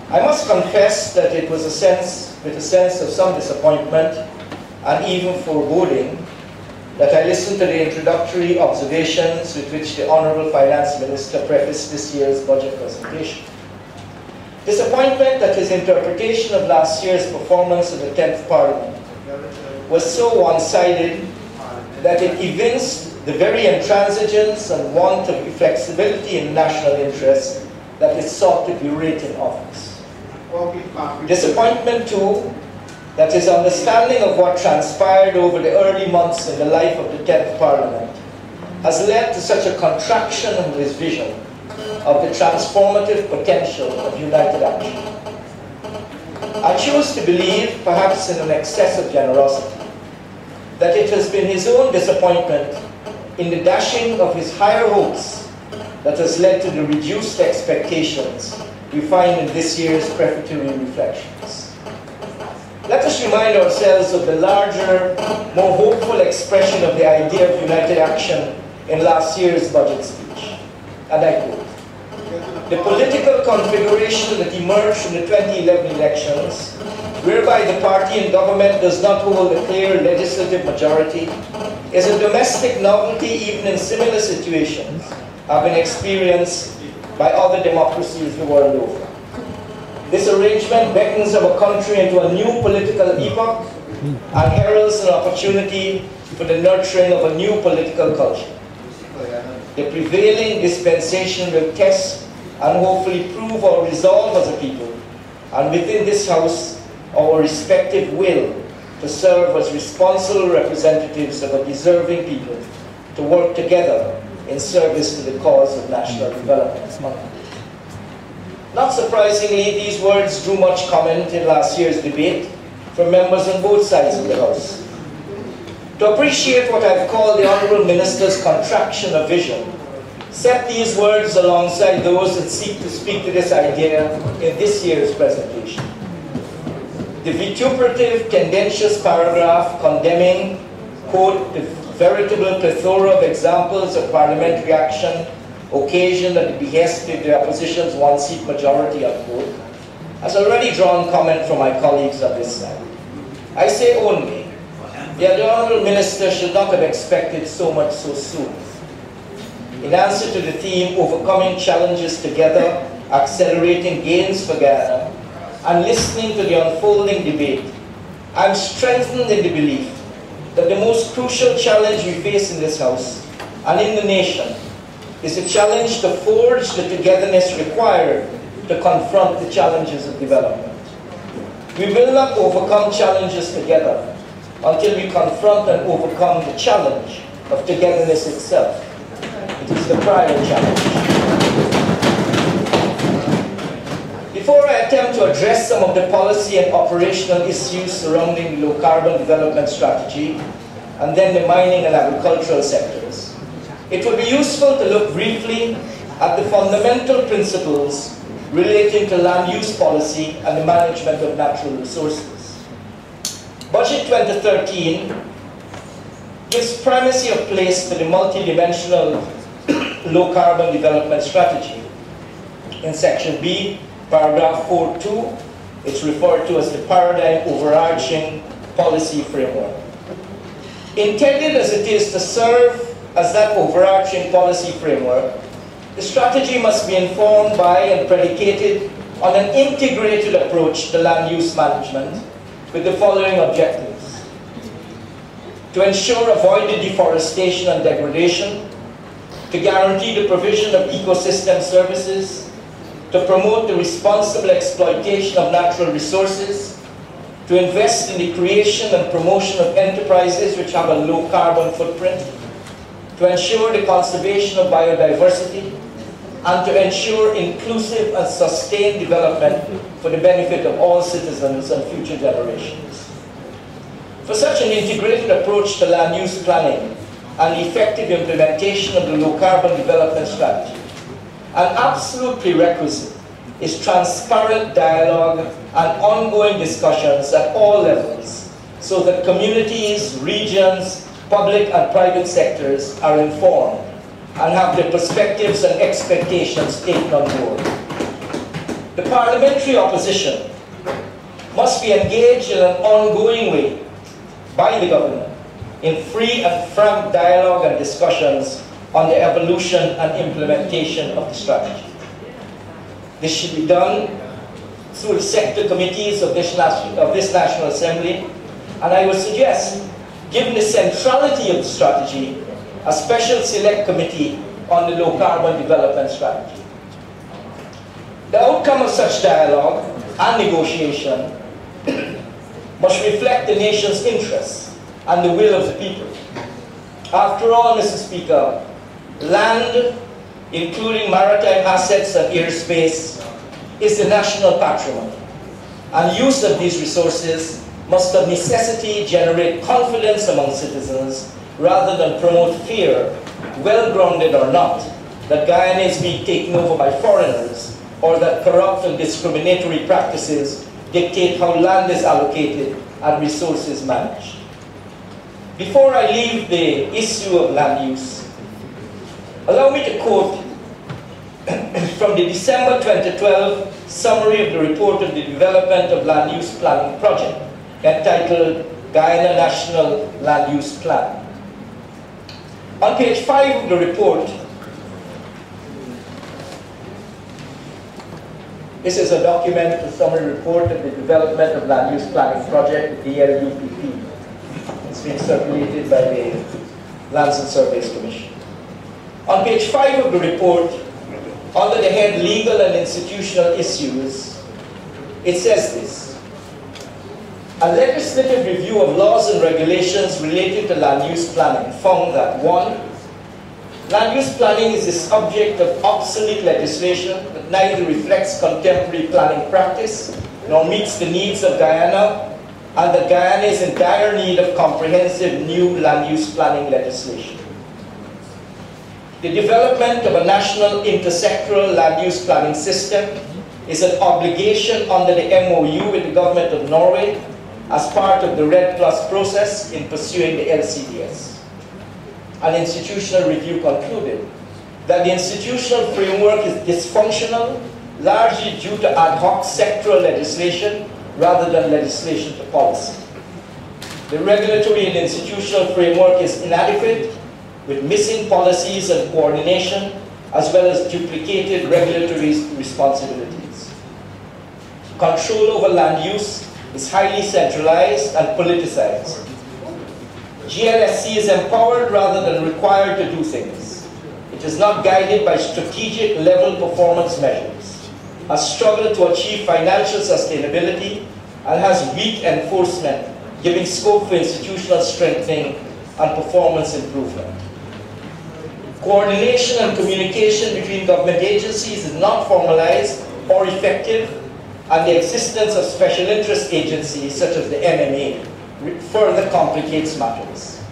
I must confess that it was with a sense of some disappointment and even foreboding that I listened to the introductory observations with which the Honourable Finance Minister prefaced this year's budget presentation. Disappointment that his interpretation of last year's performance of the 10th Parliament was so one-sided that it evinced the very intransigence and want of flexibility in national interest that it sought to berate in office. Disappointment, too, that his understanding of what transpired over the early months in the life of the 10th Parliament has led to such a contraction of his vision of the transformative potential of united action. I choose to believe, perhaps in an excess of generosity, that it has been his own disappointment in the dashing of his higher hopes that has led to the reduced expectations we find in this year's prefatory reflections. Let us remind ourselves of the larger, more hopeful expression of the idea of united action in last year's budget speech. And I quote, "The political configuration that emerged from the 2011 elections, whereby the party in government does not hold a clear legislative majority, is a domestic novelty even in similar situations have been experienced by other democracies the world over. This arrangement beckons our country into a new political epoch and heralds an opportunity for the nurturing of a new political culture. The prevailing dispensation will test and hopefully prove our resolve as a people, and within this House, our respective will to serve as responsible representatives of a deserving people to work together in service to the cause of national development." Not surprisingly, these words drew much comment in last year's debate from members on both sides of the House. To appreciate what I've called the Honourable Minister's contraction of vision, set these words alongside those that seek to speak to this idea in this year's presentation. The vituperative, tendentious paragraph condemning, quote, "the veritable plethora of examples of parliamentary action occasioned at the behest of the opposition's one-seat majority," unquote, has already drawn comment from my colleagues on this side. I say only, the Honourable Minister should not have expected so much so soon. In answer to the theme, "Overcoming Challenges Together, Accelerating Gains for Ghana," and listening to the unfolding debate, I'm strengthened in the belief that the most crucial challenge we face in this House and in the nation is a challenge to forge the togetherness required to confront the challenges of development. We will not overcome challenges together until we confront and overcome the challenge of togetherness itself. It is the prior challenge. Before I attempt to address some of the policy and operational issues surrounding the low-carbon development strategy, and then the mining and agricultural sectors, it would be useful to look briefly at the fundamental principles relating to land use policy and the management of natural resources. Budget 2013 gives primacy of place to the multidimensional low-carbon development strategy. In Section B, Paragraph 4.2, it's referred to as the paradigm overarching policy framework. Intended as it is to serve as that overarching policy framework, the strategy must be informed by and predicated on an integrated approach to land use management with the following objectives: to ensure avoided deforestation and degradation, to guarantee the provision of ecosystem services, to promote the responsible exploitation of natural resources, to invest in the creation and promotion of enterprises which have a low carbon footprint, to ensure the conservation of biodiversity, and to ensure inclusive and sustained development for the benefit of all citizens and future generations. For such an integrated approach to land use planning and effective implementation of the low carbon development strategy, an absolute prerequisite is transparent dialogue and ongoing discussions at all levels so that communities, regions, public and private sectors are informed and have their perspectives and expectations taken on board. The parliamentary opposition must be engaged in an ongoing way by the government in free and frank dialogue and discussions on the evolution and implementation of the strategy. This should be done through the sector committees of this National Assembly, and I would suggest, given the centrality of the strategy, a special select committee on the low carbon development strategy. The outcome of such dialogue and negotiation must reflect the nation's interests and the will of the people. After all, Mr. Speaker, land, including maritime assets and airspace, is the national patrimony, and use of these resources must of necessity generate confidence among citizens rather than promote fear, well-grounded or not, that Guyana is being taken over by foreigners or that corrupt and discriminatory practices dictate how land is allocated and resources managed. Before I leave the issue of land use, allow me to quote from the December 2012 summary of the report of the Development of Land Use Planning Project, entitled Guyana National Land Use Plan. On page 5 of the report, this is a document, a summary report of the Development of Land Use Planning Project, the DLUPP. It's been circulated by the Lands and Surveys Commission. On page 5 of the report, under the head Legal and Institutional Issues, it says this: a legislative review of laws and regulations related to land use planning found that 1. Land use planning is the subject of obsolete legislation that neither reflects contemporary planning practice nor meets the needs of Guyana, and that Guyana is in dire need of comprehensive new land use planning legislation. The development of a national intersectoral land use planning system is an obligation under the MOU with the Government of Norway as part of the RED Plus process in pursuing the LCDS. An institutional review concluded that the institutional framework is dysfunctional, largely due to ad hoc sectoral legislation rather than legislation to policy. The regulatory and institutional framework is inadequate, with missing policies and coordination, as well as duplicated regulatory responsibilities. Control over land use is highly centralized and politicized. GLSC is empowered rather than required to do things. It is not guided by strategic level performance measures, has struggled to achieve financial sustainability, and has weak enforcement, giving scope for institutional strengthening and performance improvement. Coordination and communication between government agencies is not formalized or effective, and the existence of special interest agencies such as the MMA further complicates matters.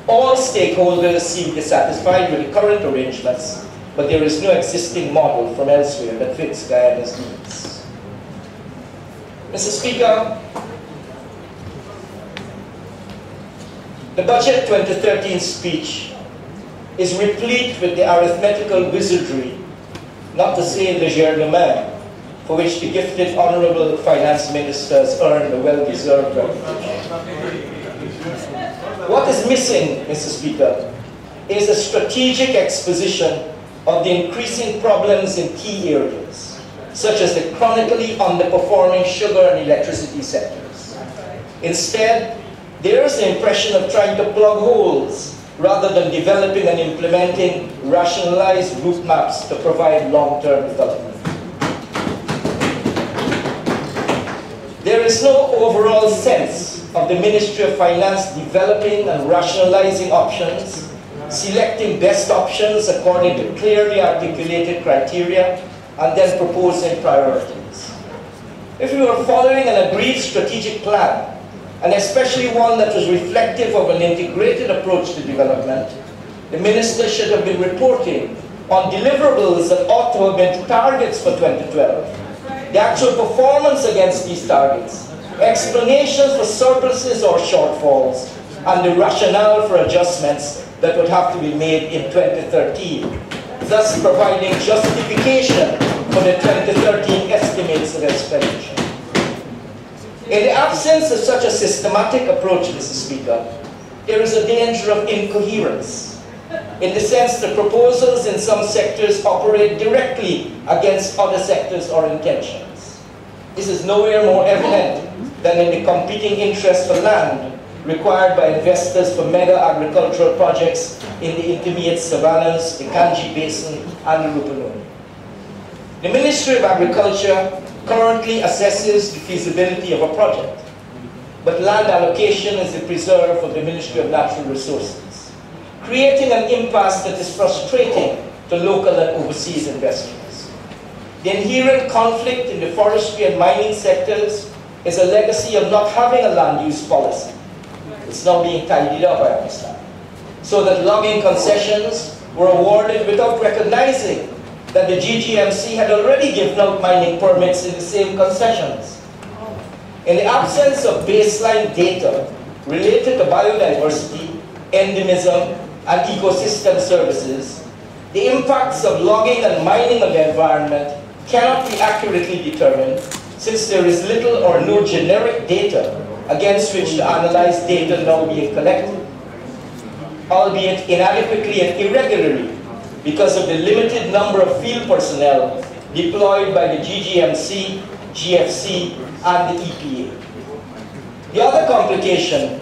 All stakeholders seem dissatisfied with the current arrangements, but there is no existing model from elsewhere that fits Guyana's needs. Mr. Speaker, the Budget 2013 speech is replete with the arithmetical wizardry, not to say legerdemain, for which the gifted Honorable Finance Minister has earned a well-deserved reputation. What is missing, Mr. Speaker, is a strategic exposition of the increasing problems in key areas, such as the chronically underperforming sugar and electricity sectors. Instead, there is the impression of trying to plug holes rather than developing and implementing rationalized route maps to provide long-term development. There is no overall sense of the Ministry of Finance developing and rationalizing options, selecting best options according to clearly articulated criteria, and then proposing priorities. If we were following an agreed strategic plan, and especially one that was reflective of an integrated approach to development, the Minister should have been reporting on deliverables that ought to have been targets for 2012, the actual performance against these targets, explanations for surpluses or shortfalls, and the rationale for adjustments that would have to be made in 2013, thus providing justification for the 2013 estimate estimates of expenditure. In the absence of such a systematic approach, Mr. Speaker, there is a danger of incoherence, in the sense that proposals in some sectors operate directly against other sectors or intentions. This is nowhere more evident than in the competing interest for land required by investors for mega agricultural projects in the intermediate savannas, the Kanji Basin, and the Rupert. The Ministry of Agriculture currently assesses the feasibility of a project, but land allocation is the preserve of the Ministry of Natural Resources, creating an impasse that is frustrating to local and overseas investors. The inherent conflict in the forestry and mining sectors is a legacy of not having a land use policy. It's now being tidied up, I understand, so that logging concessions were awarded without recognizing that the GGMC had already given out mining permits in the same concessions. In the absence of baseline data related to biodiversity, endemism, and ecosystem services, the impacts of logging and mining on the environment cannot be accurately determined, since there is little or no generic data against which to analyze data now being collected, albeit inadequately and irregularly because of the limited number of field personnel deployed by the GGMC, GFC, and the EPA. The other complication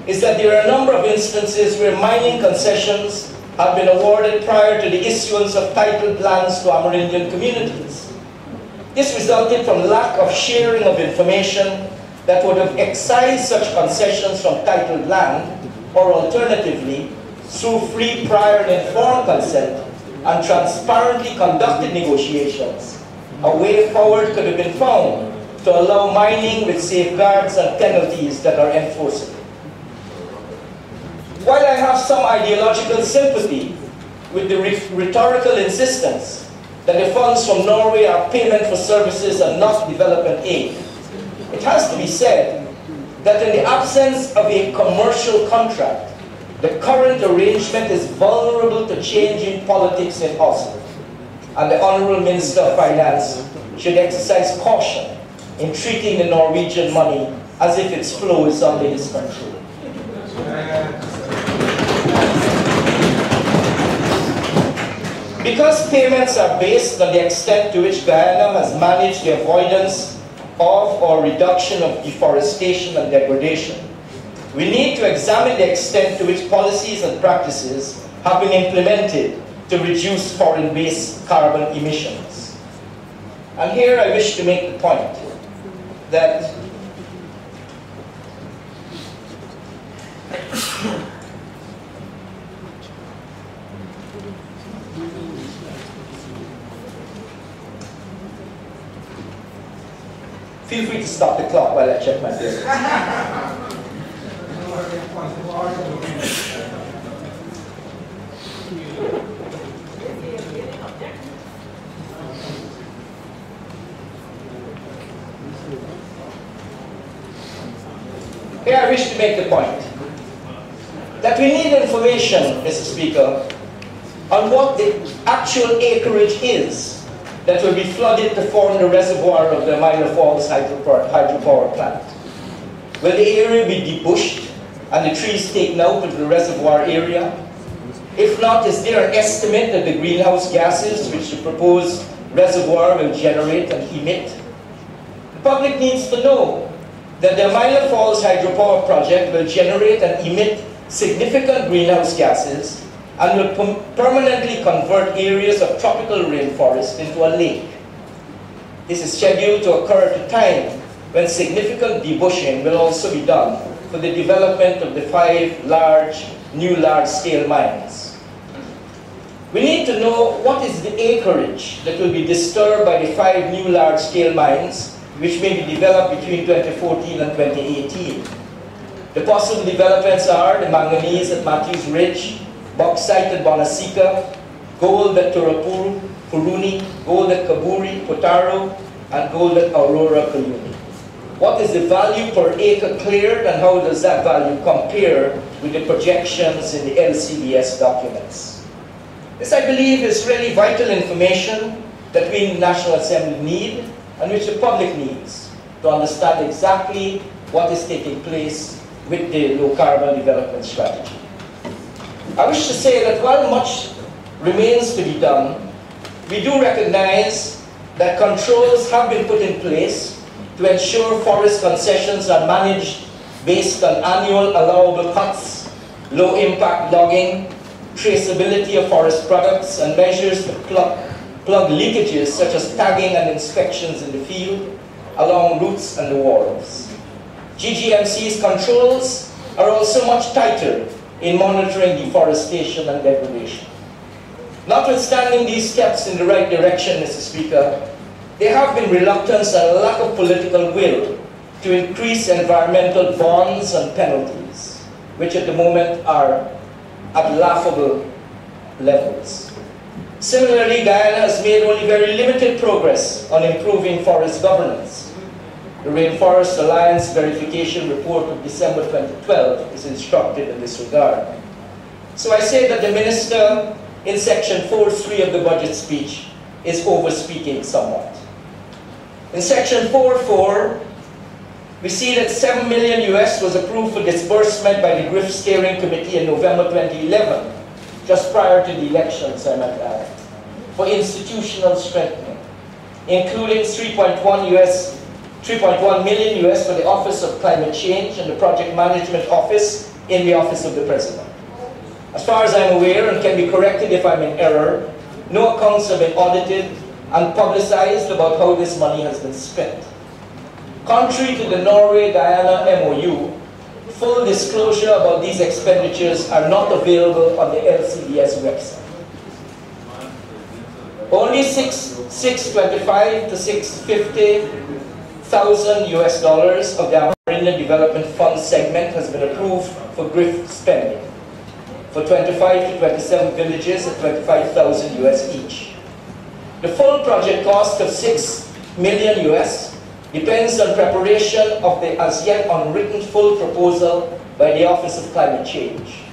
is that there are a number of instances where mining concessions have been awarded prior to the issuance of titled lands to Amerindian communities. This resulted from lack of sharing of information that would have excised such concessions from titled land, or alternatively, through free, prior, and informed consent and transparently conducted negotiations, a way forward could have been found to allow mining with safeguards and penalties that are enforceable. While I have some ideological sympathy with the rhetorical insistence that the funds from Norway are payment for services and not development aid, it has to be said that in the absence of a commercial contract, the current arrangement is vulnerable to changing politics in Oslo, and the Honourable Minister of Finance should exercise caution in treating the Norwegian money as if its flow is under his control. Because payments are based on the extent to which Guyana has managed the avoidance of or reduction of deforestation and degradation, we need to examine the extent to which policies and practices have been implemented to reduce foreign-based carbon emissions. And here I wish to make the point that feel free to stop the clock while I check my bill. Here I wish to make the point that we need information, Mr. Speaker, on what the actual acreage is that will be flooded to form the reservoir of the Myla Falls hydropower plant. Will the area be debushed and the trees taken out of the reservoir area? If not, is there an estimate of the greenhouse gases which the proposed reservoir will generate and emit? The public needs to know that the Myla Falls hydropower project will generate and emit significant greenhouse gases and will permanently convert areas of tropical rainforest into a lake. This is scheduled to occur at a time when significant debushing will also be done for the development of the 5 new large-scale mines. We need to know what is the acreage that will be disturbed by the 5 new large-scale mines which may be developed between 2014 and 2018. The possible developments are the manganese at Matthews Ridge, bauxite at Bonasika, gold at Turapuru, Puruni, gold at Kaburi, Potaro, and gold at Aurora, Kayuni. What is the value per acre cleared, and how does that value compare with the projections in the LCDS documents? This, I believe, is really vital information that we in the National Assembly need, and which the public needs to understand exactly what is taking place with the low-carbon development strategy. I wish to say that while much remains to be done, we do recognize that controls have been put in place to ensure forest concessions are managed based on annual allowable cuts, low-impact logging, traceability of forest products, and measures to plug leakages such as tagging and inspections in the field, along routes and the wharves. GGMC's controls are also much tighter in monitoring deforestation and degradation. Notwithstanding these steps in the right direction, Mr. Speaker, there have been reluctance and a lack of political will to increase environmental bonds and penalties, which at the moment are at laughable levels. Similarly, Guyana has made only very limited progress on improving forest governance. The Rainforest Alliance Verification Report of December 2012 is instructed in this regard. So I say that the Minister in Section 4.3 of the budget speech is over-speaking somewhat. In Section 4.4, we see that $7 million US was approved for disbursement by the GRIF Steering Committee in November 2011, just prior to the elections, I might add, for institutional strengthening, including $3.1 million US for the Office of Climate Change and the Project Management Office in the Office of the President. As far as I'm aware, and can be corrected if I'm in error, no accounts have been audited and publicized about how this money has been spent. Contrary to the Norway-Guyana MOU, full disclosure about these expenditures are not available on the LCDS website. Only $625,000 to $650,000 US of the Amerindian Development Fund segment has been approved for GRIF spending for 25 to 27 villages at $25,000 US each. The full project cost of $6 million US depends on preparation of the as yet unwritten full proposal by the Office of Climate Change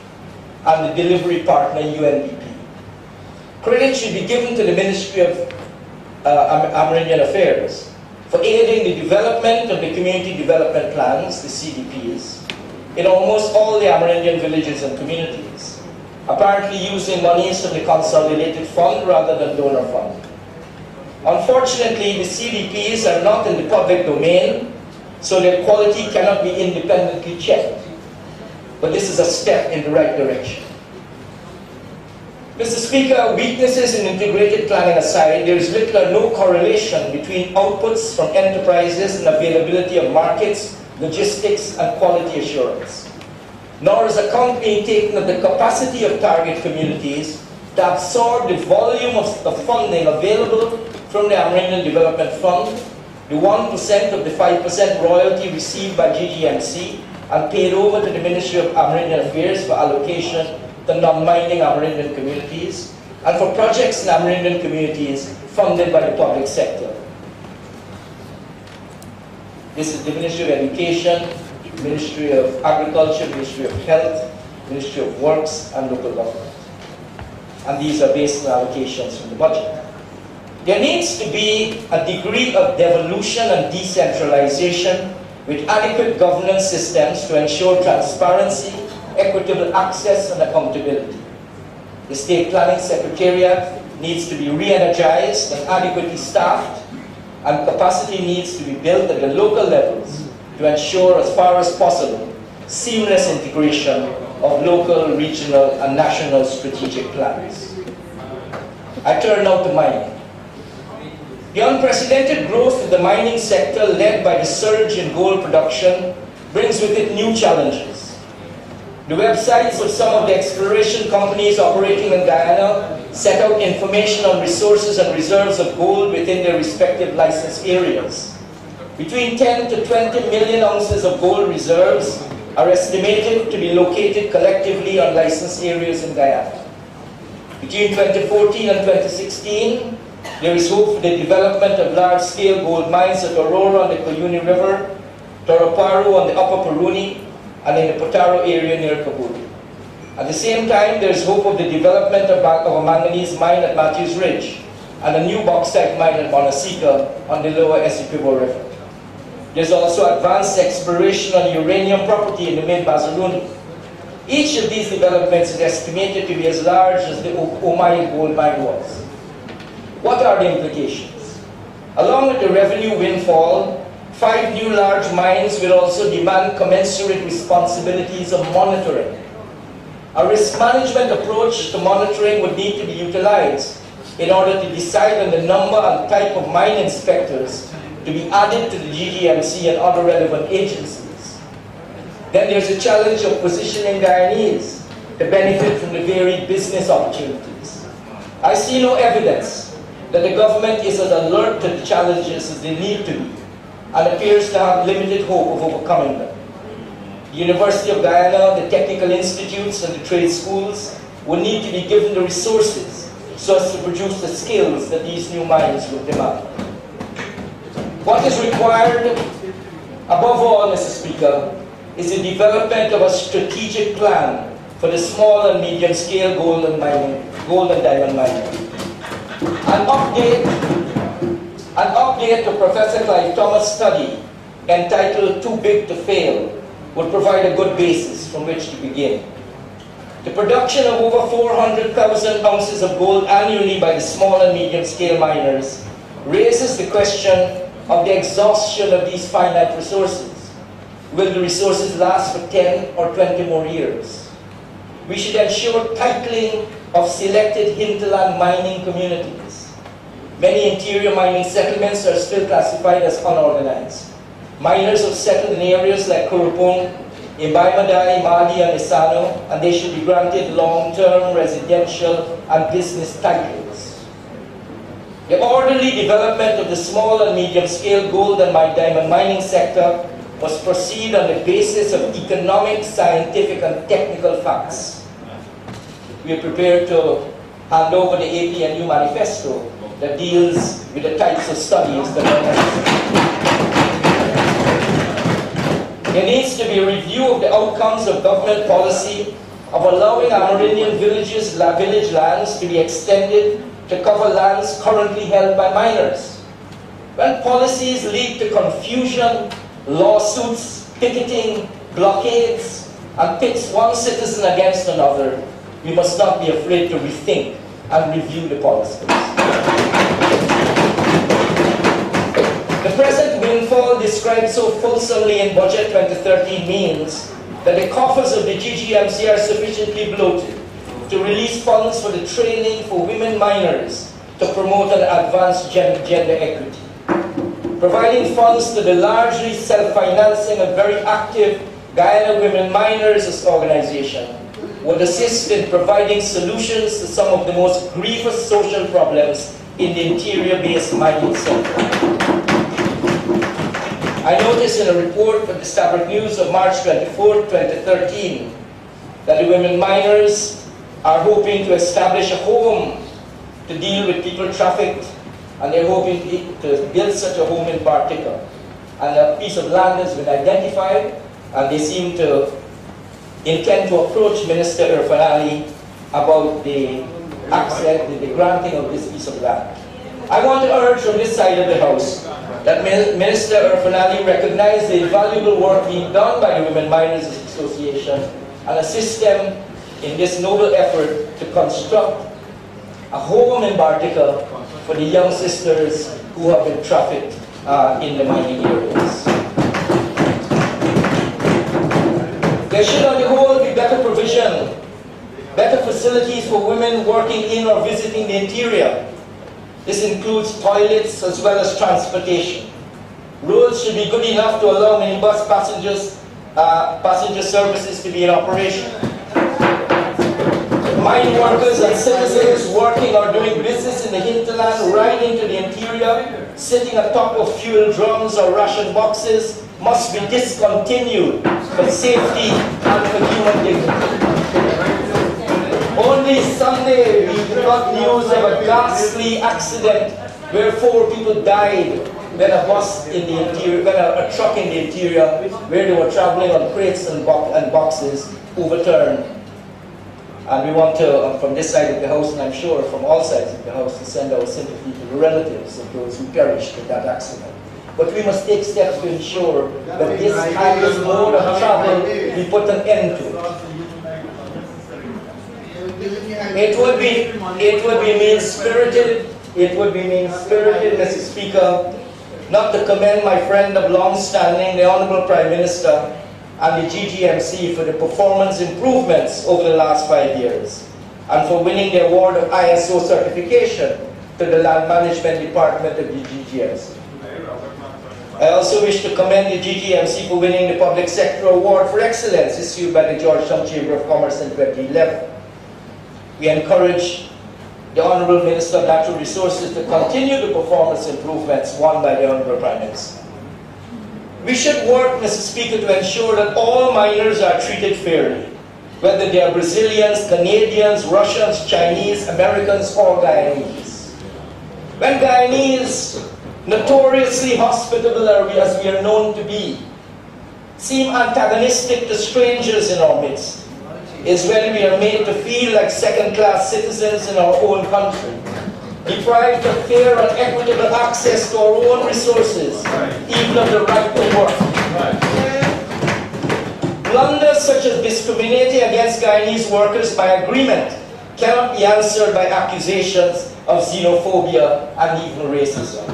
and the delivery partner UNDP. Credit should be given to the Ministry of Amerindian Affairs for aiding the development of the Community Development Plans, the CDPs, in almost all the Amerindian villages and communities, apparently using monies from the Consolidated Fund rather than donor fund. Unfortunately, the CDPs are not in the public domain, so their quality cannot be independently checked. But this is a step in the right direction. Mr. Speaker, weaknesses in integrated planning aside, there is little or no correlation between outputs from enterprises and availability of markets, logistics, and quality assurance. Nor is account being taken of the capacity of target communities to absorb the volume of funding available from the Amerindian Development Fund, the 1% of the 5% royalty received by GGMC and paid over to the Ministry of Amerindian Affairs for allocation to non-mining Amerindian communities, and for projects in Amerindian communities funded by the public sector. This is the Ministry of Education, Ministry of Agriculture, Ministry of Health, Ministry of Works, and local government. And these are based on allocations from the budget. There needs to be a degree of devolution and decentralization with adequate governance systems to ensure transparency, equitable access, and accountability. The State Planning Secretariat needs to be re-energized and adequately staffed, and capacity needs to be built at the local levels to ensure, as far as possible, seamless integration of local, regional, and national strategic plans. I turn now to mining. The unprecedented growth of the mining sector led by the surge in gold production brings with it new challenges. The websites of some of the exploration companies operating in Guyana set out information on resources and reserves of gold within their respective license areas. Between 10 to 20 million ounces of gold reserves are estimated to be located collectively on licensed areas in Guyana. Between 2014 and 2016, there is hope for the development of large-scale gold mines at Aurora on the Cuyuni River, Toroparu on the Upper Puruni, and in the Potaro area near Kabuli. At the same time, there is hope of the development of a manganese mine at Matthews Ridge, and a new bauxite mine in Montesica on the lower Essequibo River. There's also advanced exploration on uranium property in the mid-Bazaluni. Each of these developments is estimated to be as large as the Omai gold mine was. What are the implications? Along with the revenue windfall, 5 new large mines will also demand commensurate responsibilities of monitoring. A risk management approach to monitoring would need to be utilized in order to decide on the number and type of mine inspectors to be added to the GGMC and other relevant agencies. Then there's a challenge of positioning Guyanese to benefit from the varied business opportunities. I see no evidence that the government is as alert to the challenges as they need to be and appears to have limited hope of overcoming them. The University of Guyana, the technical institutes and the trade schools will need to be given the resources so as to produce the skills that these new mines will demand. What is required, above all, Mr. Speaker, is the development of a strategic plan for the small and medium-scale gold and diamond mining. An update to Professor Clive Thomas' study entitled Too Big to Fail would provide a good basis from which to begin. The production of over 400,000 ounces of gold annually by the small and medium-scale miners raises the question of the exhaustion of these finite resources. Will the resources last for 10 or 20 more years? We should ensure titling of selected hinterland mining communities. Many interior mining settlements are still classified as unorganized. Miners have settled in areas like Kurupung, Ibaimadai, Mali, and Isano, and they should be granted long-term residential and business titles. The orderly development of the small and medium-scale gold and diamond mining sector must proceed on the basis of economic, scientific, and technical facts. We are prepared to hand over the APNU manifesto that deals with the types of studies that are necessary. There needs to be a review of the outcomes of government policy of allowing Amerindian village lands to be extended to cover lands currently held by miners. When policies lead to confusion, lawsuits, picketing, blockades, and pits one citizen against another, we must not be afraid to rethink and review the policies. The present windfall described so fulsomely in Budget 2013 means that the coffers of the GGMC are sufficiently bloated to release funds for the training for women miners to promote and advance gender equity. Providing funds to the largely self-financing and very active Guyana Women Miners Organization would assist in providing solutions to some of the most grievous social problems in the interior-based mining sector. I noticed in a report from the Stabroek News of March 24, 2013, that the women miners are hoping to establish a home to deal with people trafficked, and they're hoping to build such a home in Bartica. And a piece of land has been identified, and they seem to intend to approach Minister Irfan about the granting of this piece of land. I want to urge from this side of the House that Minister Irfan recognize the invaluable work being done by the Women Miners Association and assist them in this noble effort to construct a home in Bartica for the young sisters who have been trafficked in the mining areas. There should on the whole be better provision, better facilities for women working in or visiting the interior. This includes toilets as well as transportation. Roads should be good enough to allow minibus passenger services to be in operation. Mine workers and citizens working or doing business in the hinterland riding to the interior, sitting atop of fuel drums or ration boxes, must be discontinued for safety and for human dignity. Only Sunday we got news of a ghastly accident where 4 people died when a truck in the interior, where they were traveling on crates and boxes, overturned. And we want to, from this side of the House, and I'm sure from all sides of the House, to send our sympathy to the relatives of those who perished in that accident. But we must take steps to ensure that this mode of travel be put an end to. It would be mean-spirited, Mr. Speaker, not to commend my friend of long standing, the Honourable Prime Minister, and the GGMC for the performance improvements over the last 5 years, and for winning the award of ISO certification to the Land Management Department of the GGMC. I also wish to commend the GGMC for winning the Public Sector Award for Excellence issued by the Georgetown Chamber of Commerce in 2011. We encourage the Honourable Minister of Natural Resources to continue the performance improvements won by the Honourable Prime Minister. We should work, Mr. Speaker, to ensure that all miners are treated fairly, whether they are Brazilians, Canadians, Russians, Chinese, Americans, or Guyanese. When Guyanese, notoriously hospitable as we are known to be, seem antagonistic to strangers in our midst, is when we are made to feel like second-class citizens in our own country, deprived of fair and equitable access to our own resources, even of the right to work. Blunders such as discriminating against Guyanese workers by agreement cannot be answered by accusations of xenophobia and even racism.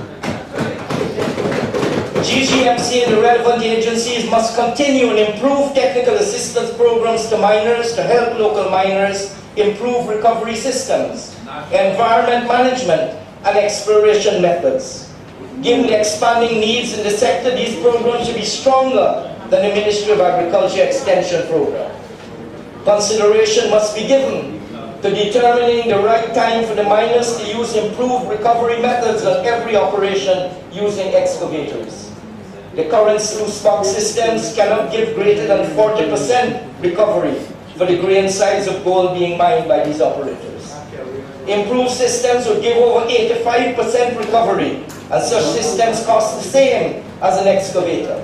GGMC and the relevant agencies must continue and improve technical assistance programs to miners to help local miners improve recovery systems, environment management, and exploration methods. Given the expanding needs in the sector, these programs should be stronger than the Ministry of Agriculture Extension program. Consideration must be given to determining the right time for the miners to use improved recovery methods on every operation using excavators. The current sluice box systems cannot give greater than 40% recovery for the grain size of gold being mined by these operators. Improved systems would give over 85% recovery, and such systems cost the same as an excavator.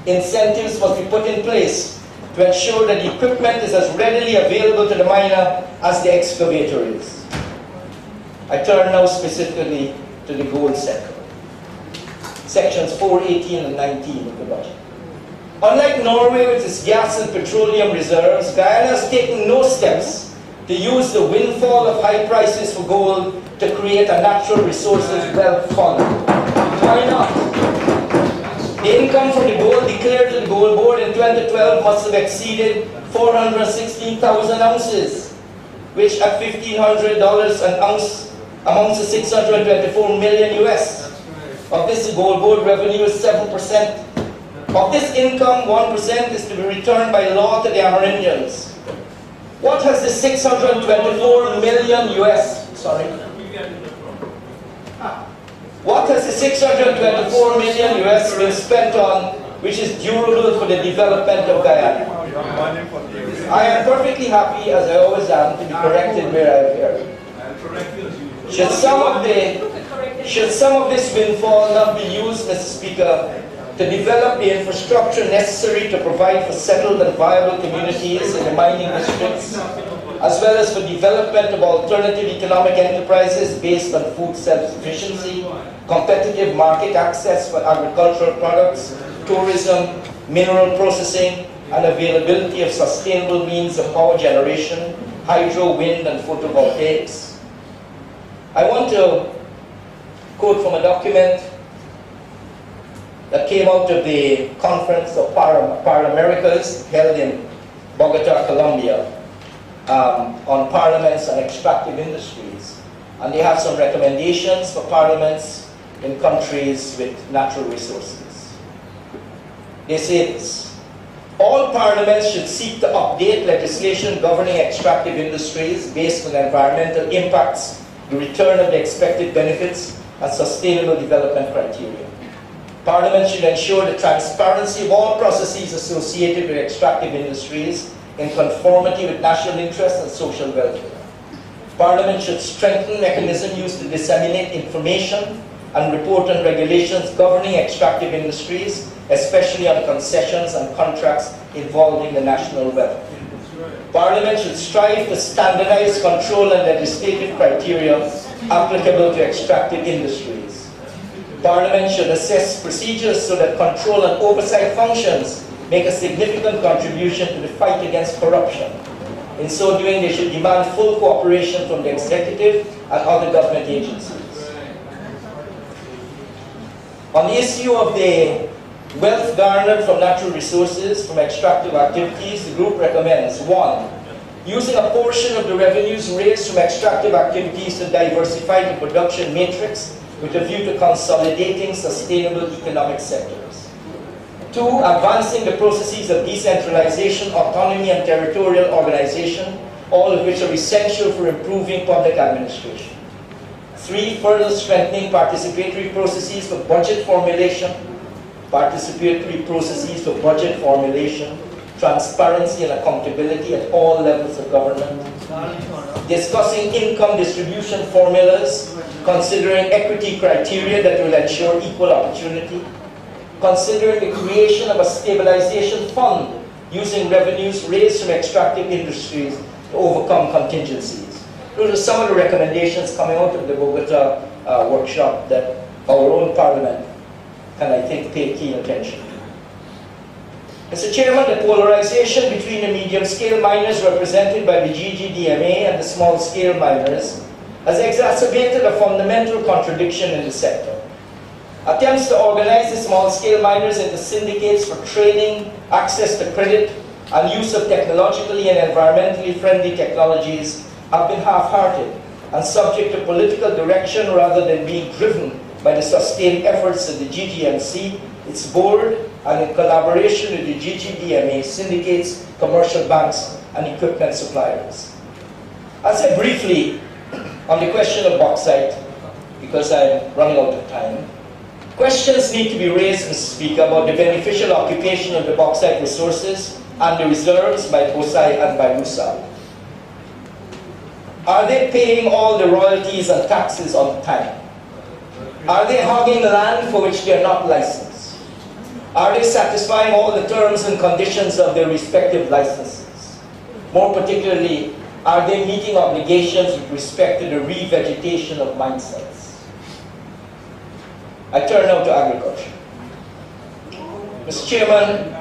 Incentives must be put in place to ensure that the equipment is as readily available to the miner as the excavator is. I turn now specifically to the gold sector. Sections 4, 18, and 19 of the budget. Unlike Norway with its gas and petroleum reserves, Guyana has taken no steps to use the windfall of high prices for gold to create a natural resources wealth fund. Why not? The income from the gold declared to the Gold Board in 2012 must have exceeded 416,000 ounces, which at $1,500 an ounce amounts to 624 million US. Of this, the Gold Board revenue is 7%. Of this income, 1% is to be returned by law to the Amerindians. What has the 624 million US, what has the 624 million US been spent on, which is durable for the development of Guyana? I am perfectly happy, as I always am, to be corrected where I appear. Should some of this windfall not be used, Mr. Speaker, to develop the infrastructure necessary to provide for settled and viable communities in the mining districts, as well as for development of alternative economic enterprises based on food self-sufficiency, competitive market access for agricultural products, tourism, mineral processing, and availability of sustainable means of power generation, hydro, wind, and photovoltaics? I want to quote from a document that came out of the Conference of Parliamericas held in Bogota, Colombia, on parliaments and extractive industries. And they have some recommendations for parliaments in countries with natural resources. They say this: all parliaments should seek to update legislation governing extractive industries based on environmental impacts, the return of the expected benefits, and sustainable development criteria. Parliament should ensure the transparency of all processes associated with extractive industries in conformity with national interests and social welfare. Parliament should strengthen mechanisms used to disseminate information and report on regulations governing extractive industries, especially on concessions and contracts involving the national wealth. Parliament should strive to standardize control and legislative criteria applicable to extractive industries. Parliament should assess procedures so that control and oversight functions make a significant contribution to the fight against corruption. In so doing, they should demand full cooperation from the executive and other government agencies. On the issue of the wealth garnered from natural resources from extractive activities, the group recommends 1. Using a portion of the revenues raised from extractive activities to diversify the production matrix with a view to consolidating sustainable economic sectors. 2. Advancing the processes of decentralization, autonomy, and territorial organization, all of which are essential for improving public administration. 3. Further strengthening participatory processes for budget formulation, transparency and accountability at all levels of government. Discussing income distribution formulas, considering equity criteria that will ensure equal opportunity. Considering the creation of a stabilization fund using revenues raised from extractive industries to overcome contingencies. Those are some of the recommendations coming out of the Bogota workshop that our own Parliament can, I think, pay keen attention. Mr. Chairman, the polarization between the medium-scale miners represented by the GGDMA and the small-scale miners has exacerbated a fundamental contradiction in the sector. Attempts to organize the small-scale miners into syndicates for trading, access to credit, and use of technologically and environmentally friendly technologies have been half-hearted and subject to political direction rather than being driven by the sustained efforts of the GGMC, its board, and in collaboration with the GGDMA, syndicates, commercial banks, and equipment suppliers. I'll say briefly on the question of bauxite, because I'm running out of time. Questions need to be raised, Mr. Speaker, about the beneficial occupation of the bauxite resources and the reserves by BOSAI and by RUSAL. Are they paying all the royalties and taxes on time? Are they hogging land for which they are not licensed? Are they satisfying all the terms and conditions of their respective licenses? More particularly, are they meeting obligations with respect to the revegetation of mine sites? I turn now to agriculture. Mr. Chairman,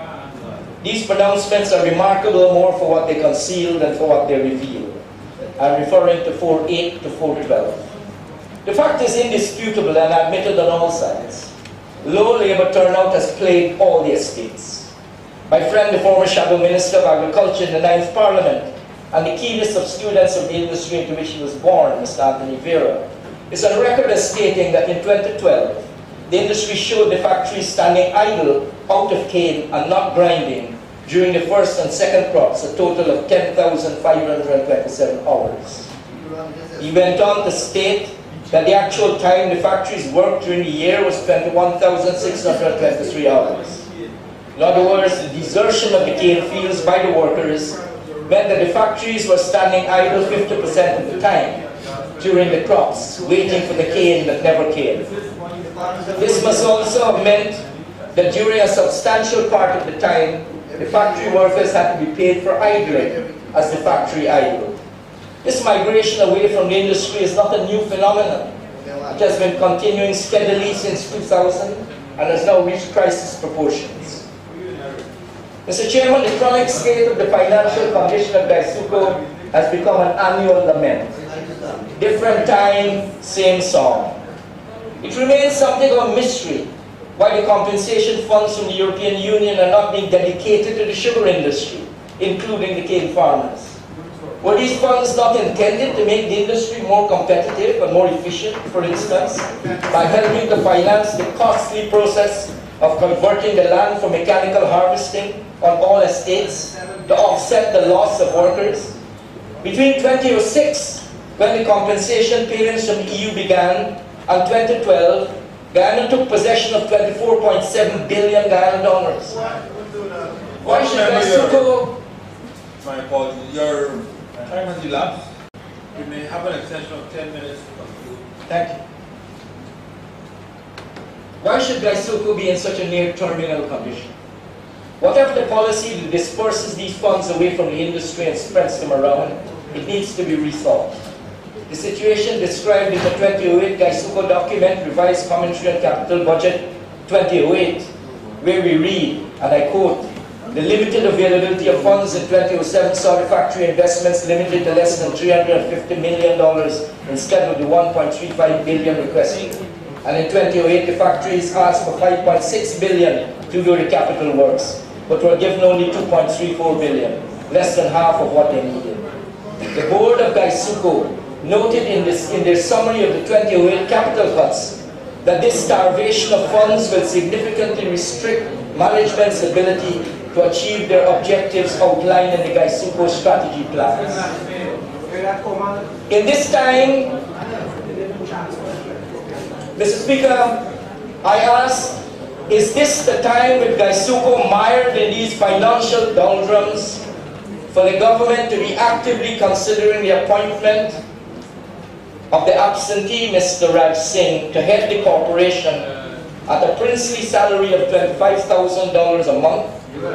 these pronouncements are remarkable more for what they conceal than for what they reveal. I'm referring to 4.8 to 4.12. The fact is indisputable and admitted on all sides. Low labor turnout has plagued all the estates. My friend, the former Shadow Minister of Agriculture in the 9th Parliament, and the keenest of students of the industry into which he was born, Mr. Anthony Vera, is on record as stating that in 2012, the industry showed the factories standing idle out of cane and not grinding during the first and second crops, a total of 10,527 hours. He went on to state that the actual time the factories worked during the year was 21,623 hours. In other words, the desertion of the cane fields by the workers meant that the factories were standing idle 50% of the time during the crops, waiting for the cane that never came. This must also have meant that during a substantial part of the time, the factory workers had to be paid for idling as the factory idled. This migration away from the industry is not a new phenomenon. It has been continuing steadily since 2000 and has now reached crisis proportions. Mr. Chairman, the chronic state of the financial condition of Gaisuco has become an annual lament. Different time, same song. It remains something of a mystery why the compensation funds from the European Union are not being dedicated to the sugar industry, including the cane farmers. Were these funds not intended to make the industry more competitive and more efficient, for instance, by helping to finance the costly process of converting the land for mechanical harvesting on all estates to offset the loss of workers? Between 2006, when the compensation payments from the EU began, and 2012, Guyana took possession of 24.7 billion Guyana dollars. Why should Gaisuco... My apologies. Your time has elapsed. You may have an extension of 10 minutes to conclude. Thank you. Why should Gaisuco be in such a near terminal condition? Whatever the policy that disperses these funds away from the industry and spreads them around, it needs to be rethought. The situation described in the 2008 Gaisuko document, Revised Commentary on Capital Budget 2008, where we read, and I quote, "The limited availability of funds in 2007 saw the factory investments limited to less than $350 million instead of the $1.35 billion requested. And in 2008, the factories asked for $5.6 billion to do the capital works, but were given only $2.34 billion, less than half of what they needed. The board of Gaisuko noted in their summary of the 2008 capital cuts that this starvation of funds will significantly restrict management's ability to achieve their objectives outlined in the Gaisuko strategy plans. In this time, Mr. Speaker, I ask, is this the time with Gaisuko mired in these financial doldrums for the government to be actively considering the appointment of the absentee Mr. Raj Singh to head the corporation at a princely salary of $25,000 a month,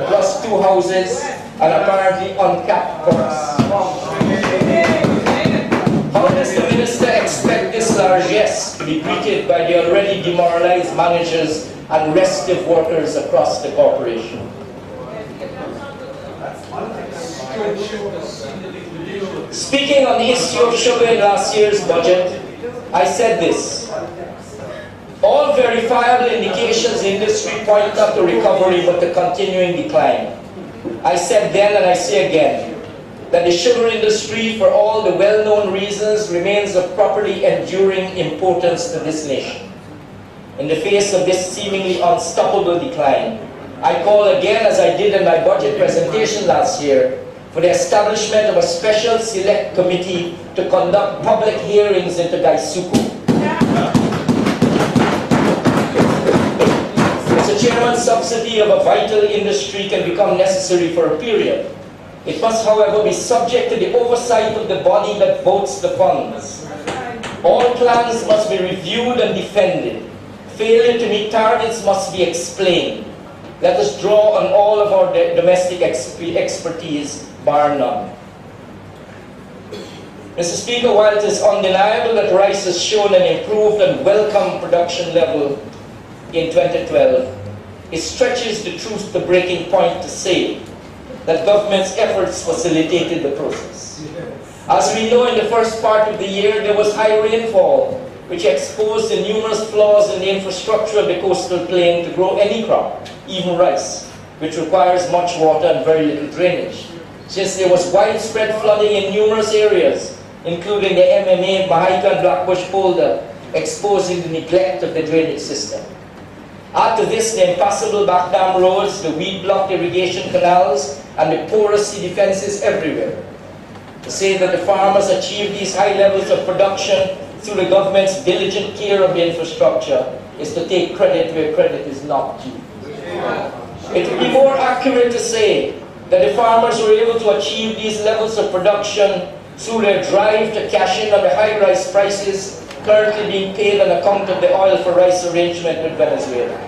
plus 2 houses and apparently uncapped perks? How does the minister expect this largesse to be greeted by the already demoralized managers and restive workers across the corporation? Speaking on the issue of sugar in last year's budget, I said this: all verifiable indications in the industry point not to recovery but to continuing decline. I said then and I say again that the sugar industry, for all the well-known reasons, remains of properly enduring importance to this nation. In the face of this seemingly unstoppable decline, I call again, as I did in my budget presentation last year, for the establishment of a special select committee to conduct public hearings into Gaisuko. Mr. Chairman, subsidy of a vital industry can become necessary for a period. It must, however, be subject to the oversight of the body that votes the funds. All plans must be reviewed and defended. Failure to meet targets must be explained. Let us draw on all of our domestic expertise, bar none. Mr. Speaker, while it is undeniable that rice has shown an improved and welcome production level in 2012, it stretches the truth to breaking point to say that government's efforts facilitated the process. As we know, in the first part of the year, there was high rainfall, which exposed the numerous flaws in the infrastructure of the coastal plain to grow any crop, even rice, which requires much water and very little drainage. Since there was widespread flooding in numerous areas, including the MMA, Mahika, and Blackbush polder, exposing the neglect of the drainage system. Add to this the impassable backdam roads, the weed-blocked irrigation canals, and the porous sea defenses everywhere. To say that the farmers achieved these high levels of production through the government's diligent care of the infrastructure is to take credit where credit is not due. It would be more accurate to say that the farmers were able to achieve these levels of production through their drive to cash in on the high rice prices currently being paid on account of the oil for rice arrangement with Venezuela.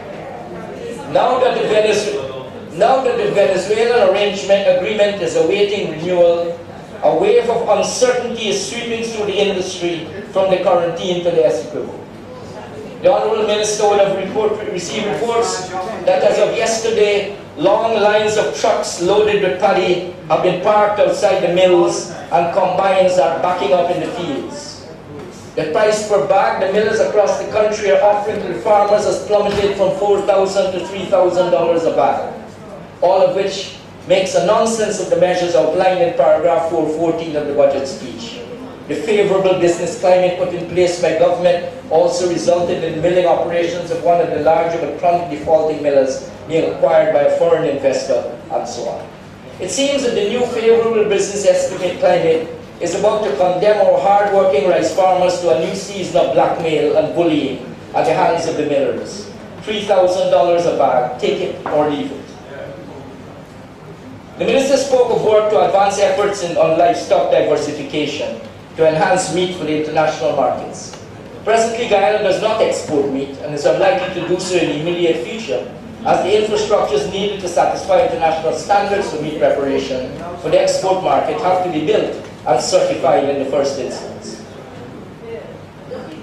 Now that the Venezuelan agreement is awaiting renewal, a wave of uncertainty is sweeping through the industry from the quarantine to the Essequibo. The Honourable Minister would have received reports that as of yesterday, long lines of trucks loaded with paddy have been parked outside the mills and combines are backing up in the fields. The price per bag the millers across the country are offering to the farmers has plummeted from $4,000 to $3,000 a bag, all of which makes a nonsense of the measures outlined in paragraph 414 of the budget speech. The favourable business climate put in place by government also resulted in milling operations of one of the larger but chronically defaulting millers being acquired by a foreign investor, and so on. It seems that the new favourable business estimate climate is about to condemn our hard-working rice farmers to a new season of blackmail and bullying at the hands of the millers. $3,000 a bag, take it or leave it. The Minister spoke of work to advance efforts on livestock diversification to enhance meat for the international markets. Presently, Guyana does not export meat and is unlikely to do so in the immediate future, as the infrastructures needed to satisfy international standards to meet preparation for the export market have to be built and certified in the first instance.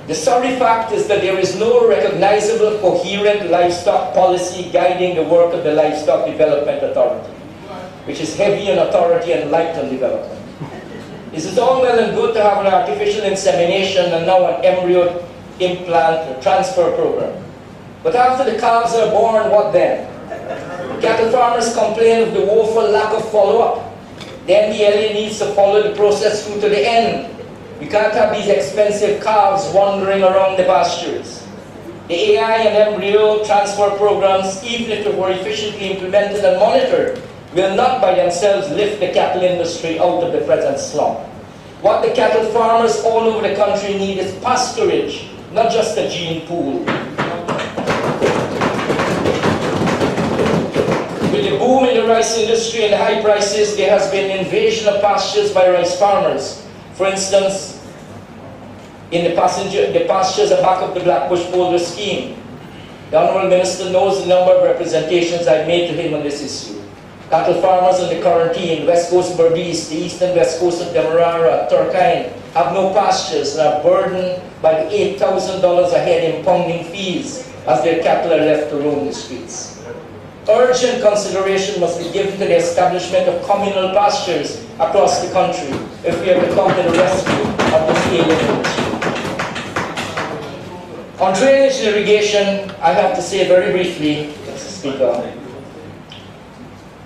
The sorry fact is that there is no recognizable, coherent livestock policy guiding the work of the Livestock Development Authority, which is heavy on authority and light on development. It is all well and good to have an artificial insemination and now an embryo implant transfer program. But after the calves are born, what then? Cattle farmers complain of the woeful lack of follow-up. The NDLA needs to follow the process through to the end. We can't have these expensive calves wandering around the pastures. The AI and embryo transfer programs, even if they were efficiently implemented and monitored, will not by themselves lift the cattle industry out of the present slump. What the cattle farmers all over the country need is pasturage, not just a gene pool. With the boom in the rice industry and the high prices, there has been an invasion of pastures by rice farmers. For instance, in the pastures back of the Blackbush Boulder scheme. The Honourable Minister knows the number of representations I've made to him on this issue. Cattle farmers in the Quarantine, West Coast Berbice, the east and west coast of Demerara, Turkine, have no pastures and are burdened by the $8,000 a head impounding fees as their cattle are left to roam the streets. Urgent consideration must be given to the establishment of communal pastures across the country if we are to come to the rescue of this alien industry. On drainage and irrigation, I have to say very briefly, Mr. Speaker,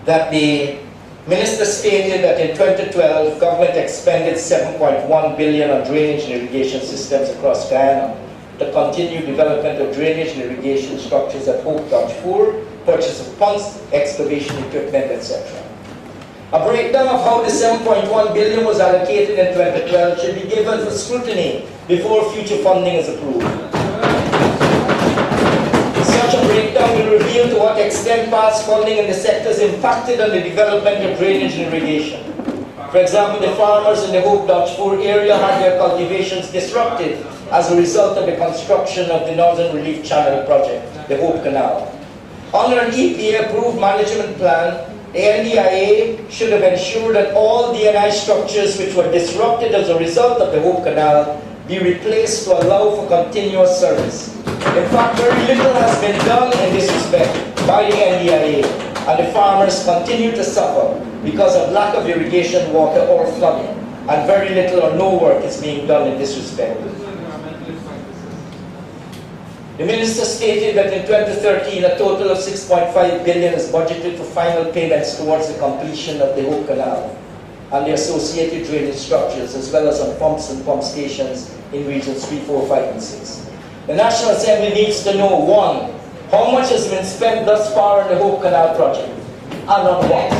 that the Minister stated that in 2012, government expended $7.1 billion on drainage and irrigation systems across Guyana to continue development of drainage and irrigation structures at Hope Dodge 4, purchase of pumps, excavation equipment, etc. A breakdown of how the $7.1 billion was allocated in 2012 should be given for scrutiny before future funding is approved. Such a breakdown will reveal to what extent past funding in the sectors impacted on the development of drainage and irrigation. For example, the farmers in the Hope Dodge 4 area had their cultivations disrupted as a result of the construction of the Northern Relief Channel project, the Hope Canal. Under an EPA-approved management plan, the NDIA should have ensured that all DNI structures which were disrupted as a result of the Hope Canal be replaced to allow for continuous service. In fact, very little has been done in this respect by the NDIA, and the farmers continue to suffer because of lack of irrigation water or flooding, and very little or no work is being done in this respect. The Minister stated that in 2013, a total of $6.5 billion is budgeted for final payments towards the completion of the Hope Canal and the associated drainage structures, as well as on pumps and pump stations in regions 3, 4, 5, and 6. The National Assembly needs to know, 1, how much has been spent thus far on the Hope Canal project, and on what.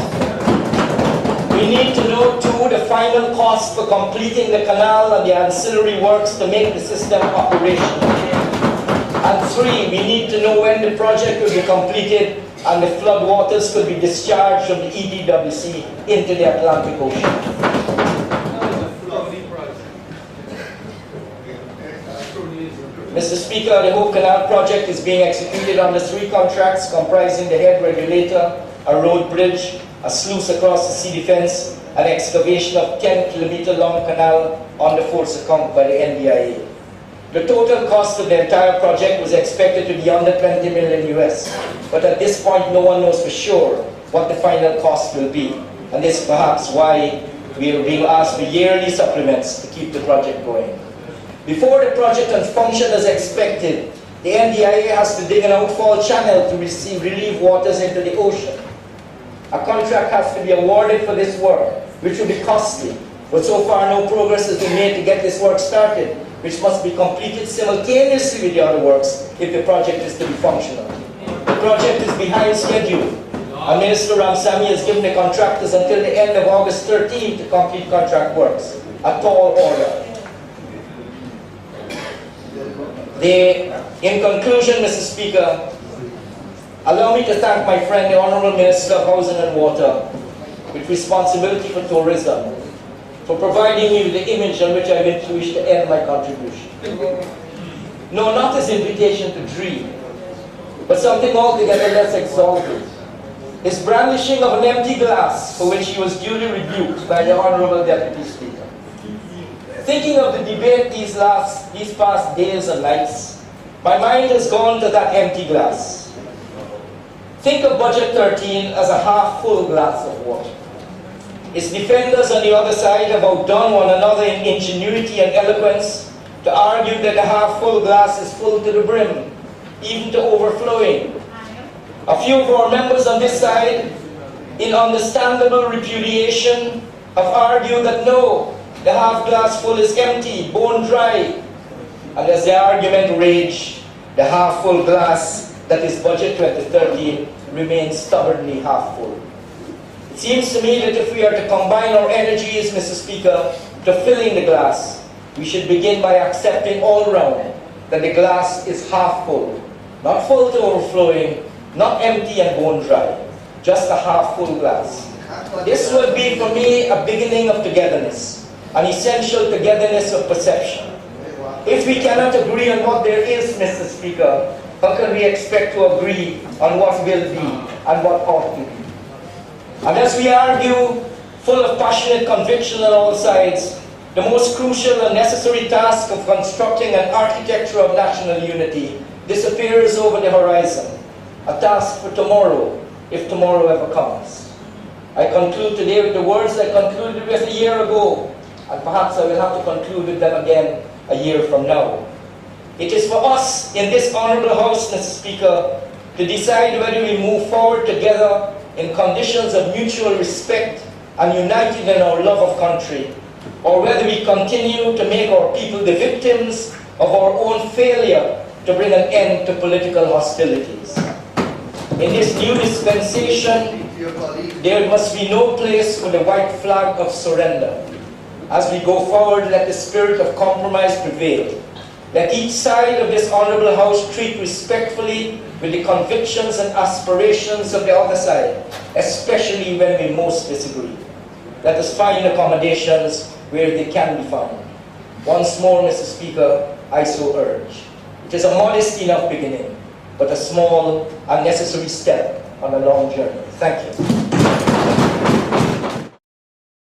We need to know, 2, the final cost for completing the canal and the ancillary works to make the system operational. And 3, we need to know when the project will be completed and the flood waters could be discharged from the EDWC into the Atlantic Ocean. Mr. Speaker, the Hope Canal project is being executed under 3 contracts comprising the head regulator, a road bridge, a sluice across the sea defence, and excavation of 10-kilometre-long canal on the Fort's account by the NDIA. The total cost of the entire project was expected to be under $20 million US, but at this point no one knows for sure what the final cost will be, and this is perhaps why we are being asked for yearly supplements to keep the project going. Before the project can function as expected, the NDIA has to dig an outfall channel to receive relief waters into the ocean. A contract has to be awarded for this work, which will be costly, but so far no progress has been made to get this work started, which must be completed simultaneously with the other works if the project is to be functional. The project is behind schedule, and Minister Ramsamy has given the contractors until the end of August 13 to complete contract works, a tall order. In conclusion, Mr. Speaker, allow me to thank my friend, the Honourable Minister of Housing and Water, with responsibility for tourism, for providing me with the image on which I wish to end my contribution. No, not his invitation to dream, but something altogether less exalted. His brandishing of an empty glass, for which he was duly rebuked by the Honorable Deputy Speaker. Thinking of the debate these past days and nights, my mind has gone to that empty glass. Think of Budget 13 as a half-full glass of water. Its defenders on the other side have outdone one another in ingenuity and eloquence to argue that the half-full glass is full to the brim, even to overflowing. A few of our members on this side, in understandable repudiation, have argued that no, the half glass full is empty, bone dry. And as the argument raged, the half full glass that is Budget 2030 remains stubbornly half full. It seems to me that if we are to combine our energies, Mr. Speaker, to filling the glass, we should begin by accepting all round that the glass is half full, not full to overflowing, not empty and bone dry, just a half full glass. This would be for me a beginning of togetherness, an essential togetherness of perception. If we cannot agree on what there is, Mr. Speaker, how can we expect to agree on what will be and what ought to be? And as we argue, full of passionate conviction on all sides, the most crucial and necessary task of constructing an architecture of national unity disappears over the horizon, a task for tomorrow, if tomorrow ever comes. I conclude today with the words I concluded with a year ago, and perhaps I will have to conclude with them again a year from now. It is for us in this Honourable House, Mr. Speaker, to decide whether we move forward together in conditions of mutual respect and united in our love of country, or whether we continue to make our people the victims of our own failure to bring an end to political hostilities. In this new dispensation, there must be no place for the white flag of surrender. As we go forward, let the spirit of compromise prevail. Let each side of this Honourable House treat respectfully with the convictions and aspirations of the other side, especially when we most disagree. Let us find accommodations where they can be found. Once more, Mr. Speaker, I so urge. It is a modest enough beginning, but a small and necessary step on a long journey. Thank you.